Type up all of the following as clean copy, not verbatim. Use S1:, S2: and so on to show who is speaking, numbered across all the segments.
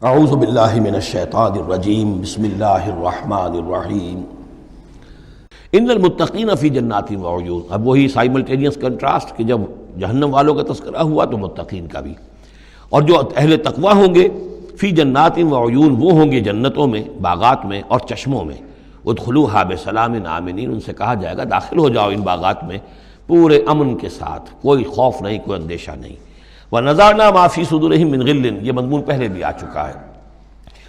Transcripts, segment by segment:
S1: اعوذ باللہ من الشیطان الرجیم بسم اللہ الرحمن الرحیم ان المتقین فی جنات وعیون۔ اب وہی سائملٹینیس کنٹراسٹ کہ جب جہنم والوں کا تذکرہ ہوا تو متقین کا بھی، اور جو اہل تقوی ہوں گے فی جنات وعیون، وہ ہوں گے جنتوں میں، باغات میں اور چشموں میں۔ ادخلوها بسلام آمنین، ان سے کہا جائے گا داخل ہو جاؤ ان باغات میں پورے امن کے ساتھ، کوئی خوف نہیں، کوئی اندیشہ نہیں۔ وَنَزَعْنَا مَا فِي صُدُورِهِم مِّن غِلٍّ، یہ مضمون پہلے بھی آ چکا ہے،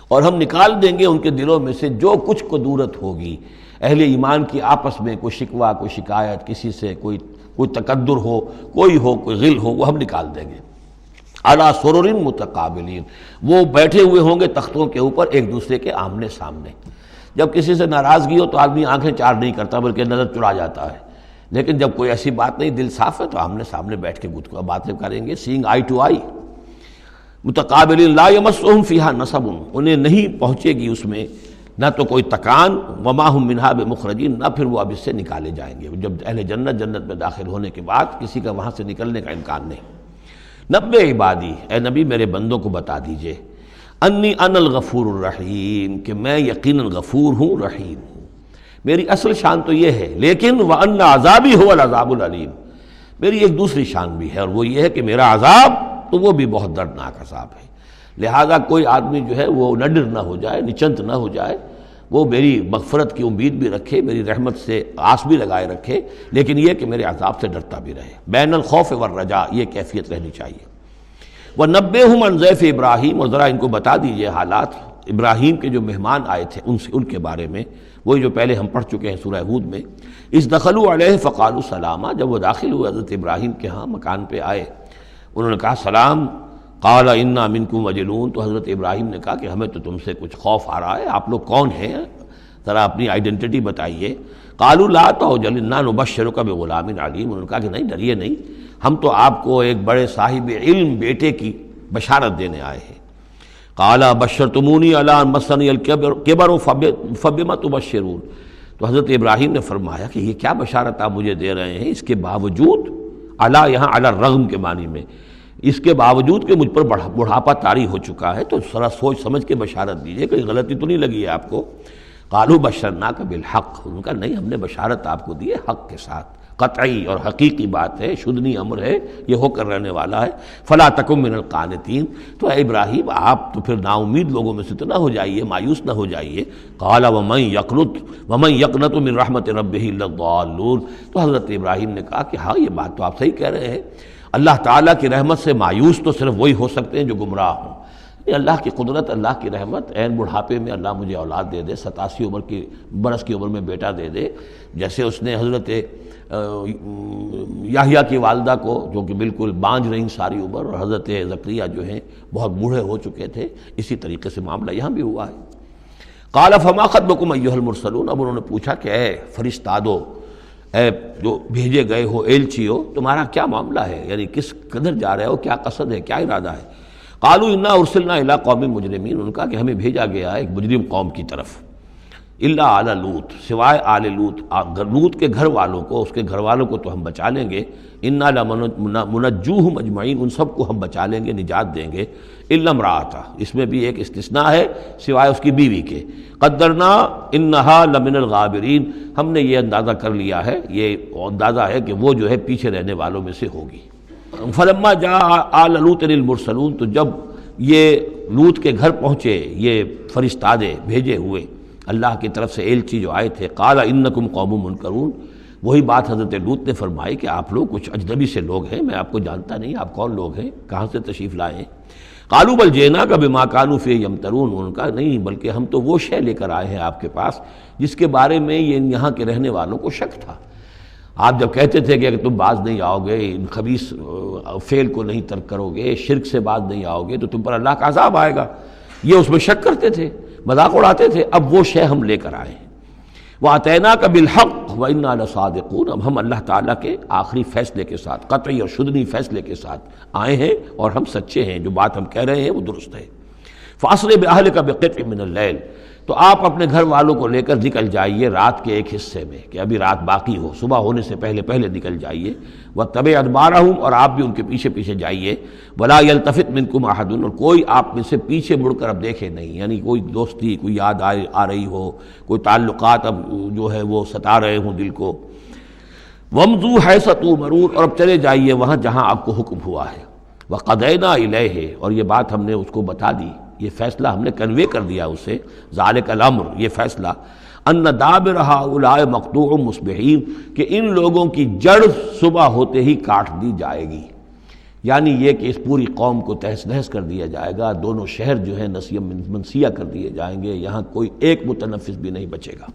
S1: اور ہم نکال دیں گے ان کے دلوں میں سے جو کچھ قدورت ہوگی، اہل ایمان کی آپس میں کوئی شکوہ، کوئی شکایت، کسی سے کوئی تکدر ہو، کوئی غل ہو، وہ ہم نکال دیں گے۔ عَلَىٰ سُرُرٍ مُتَقَابِلِينَ، وہ بیٹھے ہوئے ہوں گے تختوں کے اوپر ایک دوسرے کے آمنے سامنے۔ جب کسی سے ناراضگی ہو تو آدمی آنکھیں چار نہیں کرتا بلکہ نظر چڑا جاتا ہے، لیکن جب کوئی ایسی بات نہیں، دل صاف ہے، تو آمنے سامنے بیٹھ کے گفتگو باتیں کریں گے، سینگ آئی ٹو آئی۔ متقابلین لا یمسہم فیہا نصب، انہیں نہیں پہنچے گی اس میں نہ تو کوئی تکان، وما ہم منہا بمخرجین، نہ پھر وہ اب اس سے نکالے جائیں گے۔ جب اہل جنت میں داخل ہونے کے بعد کسی کا وہاں سے نکلنے کا امکان نہیں۔ نبئ عبادی، اے نبی میرے بندوں کو بتا دیجئے، انی انا الغفور الرحیم، کہ میں یقیناً غفور ہوں، رحیم ہوں۔ میری اصل شان تو یہ ہے، لیکن وَأَنَّ عَذَابِي هُوَ الْعَذَابُ الْعَلِيمُ، میری ایک دوسری شان بھی ہے، اور وہ یہ ہے کہ میرا عذاب تو وہ بھی بہت دردناک عذاب ہے۔ لہذا کوئی آدمی جو ہے وہ نڈر نہ ہو جائے، نچنت نہ ہو جائے، وہ میری مغفرت کی امید بھی رکھے، میری رحمت سے آس بھی لگائے رکھے، لیکن یہ کہ میرے عذاب سے ڈرتا بھی رہے۔ بین الخوف والرجاء، یہ کیفیت رہنی چاہیے۔ وَنَبِّئْهُمْ عَنْ ضَيْفِ ابراہیم، اور ذرا ان کو بتا دیجئے حالات ابراہیم کے جو مہمان آئے تھے ان کے بارے میں، وہی جو پہلے ہم پڑھ چکے ہیں سورہ ہود میں۔ اِذْ دَخَلُوا عَلَيْهِ فَقَالُوا سَلَامًا، جب وہ داخل ہوئے حضرت ابراہیم کے ہاں مکان پہ آئے، انہوں نے کہا سلام۔ قَالَ إِنَّا مِنْكُمْ وَجِلُونَ، تو حضرت ابراہیم نے کہا کہ ہمیں تو تم سے کچھ خوف آ رہا ہے، آپ لوگ کون ہیں، ذرا اپنی آئیڈینٹی بتائیے۔ قَالُوا لَا تَوْجَلْ إِنَّا نُبَشِّرُكَ بِغُلَامٍ عَلِيمٍ، انہوں نے کہا کہ نہیں ڈریے نہیں، ہم تو آپ کو ایک بڑے صاحب علم بیٹے کی بشارت دینے آئے ہیں۔ قَالَ بَشَّرْتُمُونِي عَلَىٰ أَن مَّسَّنِيَ الْكِبَرُ فَبِمَ تُبَشِّرُونَ، تو حضرت ابراہیم نے فرمایا کہ یہ کیا بشارت آپ مجھے دے رہے ہیں، اس کے باوجود، علی یہاں علی الرغم کے معنی میں، اس کے باوجود کہ مجھ پر بڑھاپا طاری ہو چکا ہے، تو ذرا سوچ سمجھ کے بشارت دیجیے، کوئی غلطی تو نہیں لگی ہے آپ کو۔ قالوا بشرناک بالحق، انہوں نے کہا نہیں ہم نے بشارت آپ کو دی ہے حق کے ساتھ، قطعی اور حقیقی بات ہے، شدنی امر ہے، یہ ہو کر رہنے والا ہے۔ فلا تکن من القانتین، تو اے ابراہیم آپ تو پھر نا امید لوگوں میں سے تو نہ ہو جائیے، مایوس نہ ہو جائیے۔ قال ومن یقنط من رحمت ربہ الا الضالون، تو حضرت ابراہیم نے کہا کہ ہاں یہ بات تو آپ صحیح کہہ رہے ہیں، اللہ تعالیٰ کی رحمت سے مایوس تو صرف وہی ہو سکتے ہیں جو گمراہ ہوں۔ اللہ کی قدرت، اللہ کی رحمت، عین بڑھاپے میں اللہ مجھے اولاد دے دے، 87 برس کی عمر میں بیٹا دے دے، جیسے اس نے حضرت یحییٰ کی والدہ کو جو کہ بالکل بانجھ رہی ساری عمر، اور حضرت زکریا جو ہیں بہت بوڑھے ہو چکے تھے، اسی طریقے سے معاملہ یہاں بھی ہوا ہے۔ قال فما خطبکم ایھا المرسلون، اب انہوں نے پوچھا کہ اے فرشتادو، اے جو بھیجے گئے ہو، ایلچی ہو، تمہارا کیا معاملہ ہے، یعنی کس قدر جا رہے ہو، کیا قصد ہے، کیا ارادہ ہے۔ قالوا انا ارسلنا الی قوم مجرمین، انہوں نے کہا کہ ہمیں بھیجا گیا ہے ایک مجرم قوم کی طرف، الا آل لوط، سوائے آل لوط، لوط کے گھر والوں کو، اس کے گھر والوں کو تو ہم بچا لیں گے، انا لمنجوہم اجمعین، ان سب کو ہم بچا لیں گے، نجات دیں گے، الا امرأتہ، اس میں بھی ایک استثناء ہے، سوائے اس کی بیوی کے، قدرنا انہا لمن الغابرین، ہم نے یہ اندازہ کر لیا ہے، یہ اندازہ ہے کہ وہ جو ہے پیچھے رہنے والوں میں سے ہوگی۔ فلما جاء آل لوط المرسلون، تو جب یہ لوط کے گھر پہنچے یہ فرشتادے بھیجے ہوئے اللہ کی طرف سے ایلچی جو آئے تھے، قال انکم قوم منکرون، وہی بات حضرت لوط نے فرمائی کہ آپ لوگ کچھ اجنبی سے لوگ ہیں، میں آپ کو جانتا نہیں، آپ کون لوگ ہیں، کہاں سے تشریف لائے ہیں۔ قالوا بل جئناک بما كانوا فیہ یمترون، انہوں نے کہا نہیں بلکہ ہم تو وہ شے لے کر آئے ہیں آپ کے پاس جس کے بارے میں یہاں کے رہنے والوں کو شک تھا۔ آپ جب کہتے تھے کہ اگر تم باز نہیں آؤ گے، ان خبیث فعل کو نہیں ترک کرو گے، شرک سے باز نہیں آؤ گے، تو تم پر اللہ کا عذاب آئے گا، یہ اس میں شک کرتے تھے، مذاق اڑاتے تھے، اب وہ شے ہم لے کر آئے ہیں۔ وَأَتَيْنَاكَ بِالْحَقِّ وَإِنَّا لَصَادِقُونَ، اب ہم اللہ تعالیٰ کے آخری فیصلے کے ساتھ، قطعی اور شدنی فیصلے کے ساتھ آئے ہیں، اور ہم سچے ہیں، جو بات ہم کہہ رہے ہیں وہ درست ہے۔ فَأَسْرِ بِأَهْلِكَ بِقِطْعٍ مِّنَ اللَّيْلِ، تو آپ اپنے گھر والوں کو لے کر نکل جائیے رات کے ایک حصے میں، کہ ابھی رات باقی ہو، صبح ہونے سے پہلے پہلے نکل جائیے، وَاتَّبِعْ أَدْبَارَهُمْ اور آپ بھی ان کے پیچھے پیچھے جائیے، وَلَا يَلْتَفِتْ مِنْكُمْ أَحَدٌ اور کوئی آپ میں سے پیچھے مڑ کر اب دیکھے نہیں، یعنی کوئی دوستی، کوئی یاد آ رہی ہو، کوئی تعلقات اب جو ہے وہ ستا رہے ہوں دل کو۔ وَامْضُوا حَيْثَ تُؤْمَرُونَ اور اب چلے جائیے وہاں جہاں آپ کو حکم ہوا ہے، وَقَضَيْنَا إِلَيْهِ اور یہ بات ہم نے اس کو بتا دی، یہ فیصلہ ہم نے کنوے کر دیا اسے، ذالک الامر یہ فیصلہ، ان دابر ہؤلاء مقطوع مصبحین کہ ان لوگوں کی جڑ صبح ہوتے ہی کاٹ دی جائے گی، یعنی یہ کہ اس پوری قوم کو تہس نہس کر دیا جائے گا، دونوں شہر جو ہیں نسیہ منسیہ کر دیے جائیں گے، یہاں کوئی ایک متنفس بھی نہیں بچے گا۔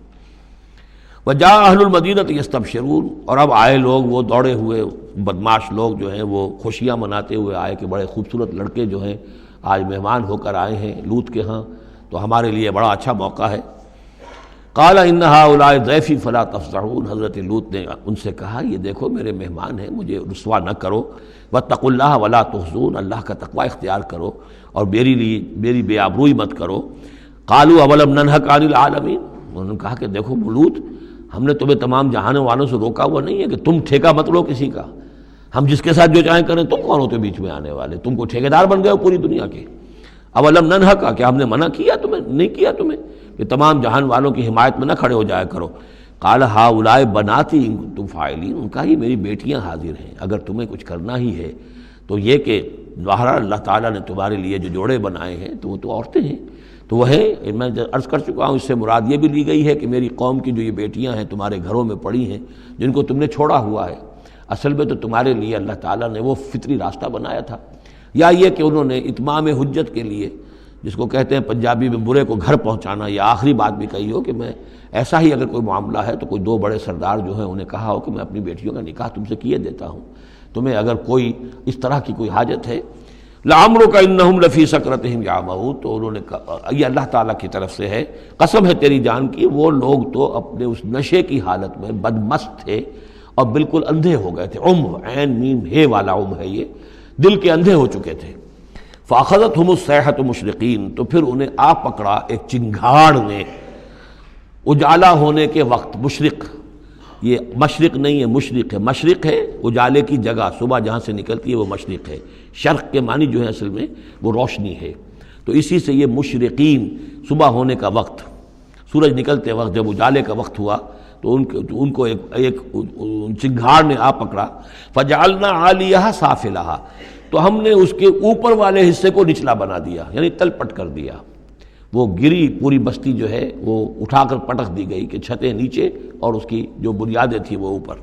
S1: وجاء اہل المدینہ یستبشرون اور اب آئے لوگ وہ دوڑے ہوئے بدماش لوگ جو ہیں وہ خوشیاں مناتے ہوئے آئے کہ بڑے خوبصورت لڑکے جو ہیں آج مہمان ہو کر آئے ہیں لوط کے ہاں، تو ہمارے لیے بڑا اچھا موقع ہے۔ قال ان ہؤلاء ضیفی فلا تفضحون حضرت لوط نے ان سے کہا یہ دیکھو میرے مہمان ہیں، مجھے رسوا نہ کرو، واتقوا اللہ ولا تخزون اللہ کا تقوی اختیار کرو اور میری بے آبروئی مت کرو۔ قالوا اولم ننہک عن العالمین انہوں نے کہا کہ دیکھو لوط ہم نے تمہیں تمام جہانوں والوں سے روکا ہوا نہیں ہے کہ تم ٹھیکہ مت لو کسی کا، ہم جس کے ساتھ جو چاہیں کریں، تم کون ہوتے بیچ میں آنے والے، تم کو ٹھیکیدار بن گئے ہو پوری دنیا کے۔ اولم ننہک کیا ہم نے منع کیا تمہیں، نہیں کیا تمہیں کہ تمام جہان والوں کی حمایت میں نہ کھڑے ہو جایا کرو۔ قال ہؤلاء بناتی ان کنتم فاعلین ان کا یہ میری بیٹیاں حاضر ہیں، اگر تمہیں کچھ کرنا ہی ہے تو یہ کہ ظاہر اللہ تعالیٰ نے تمہارے لیے جو جوڑے بنائے ہیں تو وہ تو عورتیں ہیں، تو وہ ہے میں عرض کر چکا ہوں، اس سے مراد یہ بھی لی گئی ہے کہ میری قوم کی جو یہ بیٹیاں ہیں تمہارے گھروں میں پڑی ہیں جن کو تم نے چھوڑا ہوا ہے، اصل میں تو تمہارے لیے اللہ تعالیٰ نے وہ فطری راستہ بنایا تھا، یا یہ کہ انہوں نے اتمام حجت کے لیے، جس کو کہتے ہیں پنجابی میں برے کو گھر پہنچانا، یا آخری بات بھی کہی ہو کہ میں ایسا ہی اگر کوئی معاملہ ہے تو کوئی دو بڑے سردار جو ہیں انہیں کہا ہو کہ میں اپنی بیٹیوں کا نکاح تم سے کیے دیتا ہوں، تمہیں اگر کوئی اس طرح کی کوئی حاجت ہے۔ لعمرک انہم لفی سکرتہم یعمہون تو انہوں نے کہا یہ اللہ تعالیٰ کی طرف سے ہے، قسم ہے تیری جان کی وہ لوگ تو اپنے اس نشے کی حالت میں بدمست تھے اور بالکل اندھے ہو گئے تھے، عین میم ہے والا ہے یہ، دل کے اندھے ہو چکے تھے۔ فاخذتہم الصیحۃ مشرقین تو پھر انہیں آ پکڑا ایک چنگھاڑ نے اجالا ہونے کے وقت، مشرق یہ مشرق نہیں ہے مشرق ہے، مشرق ہے اجالے کی جگہ، صبح جہاں سے نکلتی ہے وہ مشرق ہے، شرق کے معنی جو ہے اصل میں وہ روشنی ہے، تو اسی سے یہ مشرقین صبح ہونے کا وقت، سورج نکلتے وقت جب اجالے کا وقت ہوا تو ان کو ایک چنگھاڑ نے آ پکڑا، فجعلنا عالیہا سافلہا تو ہم نے اس کے اوپر والے حصے کو نچلا بنا دیا، یعنی تل پٹ کر دیا، وہ گری پوری بستی جو ہے وہ اٹھا کر پٹک دی گئی کہ چھتیں نیچے اور اس کی جو بنیادیں تھیں وہ اوپر۔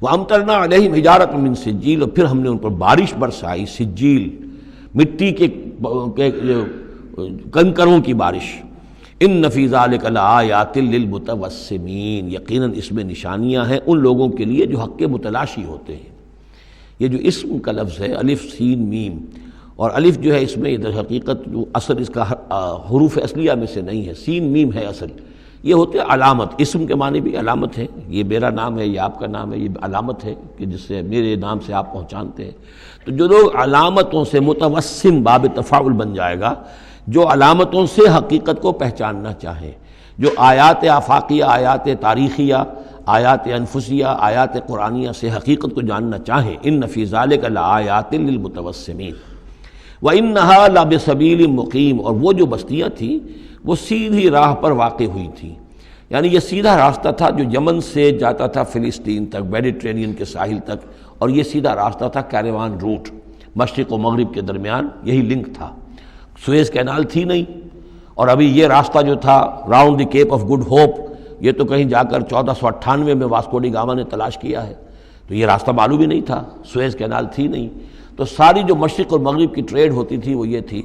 S1: وَأَمْطَرْنَا عَلَيْهِمْ حِجَارَةً مِّن سِجِّيلٍ اور پھر ہم نے ان پر بارش برسائی، سجیل مٹی کے کنکروں کی بارش۔ إِنَّ فِي ذَلِكَ لَآيَاتٍ لِّلْمُتَوَسِّمِينَ یقیناً اس میں نشانیاں ہیں ان لوگوں کے لیے جو حق کے متلاشی ہوتے ہیں۔ یہ جو اسم کا لفظ ہے الف سین میم، اور الف جو ہے اس میں ادھر حقیقت جو اصل اس کا حروف اصلیہ میں سے نہیں ہے، سین میم ہے اصل، یہ ہوتے علامت، اسم کے معنی بھی علامت ہے، یہ میرا نام ہے یہ آپ کا نام ہے، یہ علامت ہے کہ جس سے میرے نام سے آپ پہچانتے ہیں۔ تو جو لوگ علامتوں سے متوسم باب تفاعل بن جائے گا، جو علامتوں سے حقیقت کو پہچاننا چاہیں، جو آیات آفاقیہ، آیات تاریخیہ، آیات انفسیہ، آیات قرآنیہ سے حقیقت کو جاننا چاہیں، ان فی ذلک لآیات للمتوسمین وَإِنَّهَا لَبِسَبِیلٍ مُقِیم اور وہ جو بستیاں تھیں وہ سیدھی راہ پر واقع ہوئی تھیں، یعنی یہ سیدھا راستہ تھا جو یمن سے جاتا تھا فلسطین تک، میڈیٹرینین کے ساحل تک، اور یہ سیدھا راستہ تھا کیروان روٹ، مشرق و مغرب کے درمیان یہی لنک تھا، سویز کینال تھی نہیں، اور ابھی یہ راستہ جو تھا round the Cape of Good Hope یہ تو کہیں جا کر 1498 میں واسکو ڈی گاما نے تلاش کیا ہے، تو یہ راستہ معلوم ہی نہیں تھا، سویز کینال تھی نہیں، تو ساری جو مشرق اور مغرب کی ٹریڈ ہوتی تھی وہ یہ تھی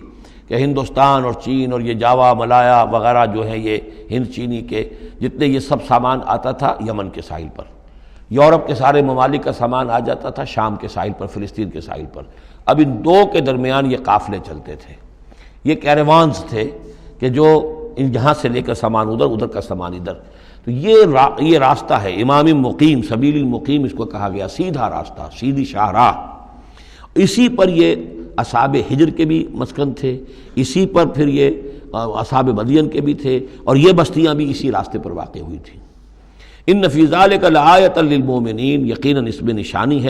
S1: کہ ہندوستان اور چین اور یہ جاوا ملایا وغیرہ جو ہیں یہ ہند چینی کے جتنے یہ سب سامان آتا تھا یمن کے ساحل پر، یورپ کے سارے ممالک کا سامان آ جاتا تھا شام کے ساحل پر، فلسطین کے ساحل پر، اب ان دو کے درمیان یہ قافلے چلتے تھے، یہ کیروانز تھے کہ جو ان جہاں سے لے کر سامان ادھر، ادھر کا سامان ادھر، تو یہ راستہ ہے امام مقیم، سبیل مقیم اس کو کہا گیا، سیدھا راستہ، سیدھی شاہراہ، اسی پر یہ اصحاب ہجر کے بھی مسکن تھے، اسی پر پھر یہ اصحاب مدین کے بھی تھے، اور یہ بستیاں بھی اسی راستے پر واقع ہوئی تھیں۔ ان فی ذلک لآیۃ للمؤمنین، یقیناً اس میں نشانی ہے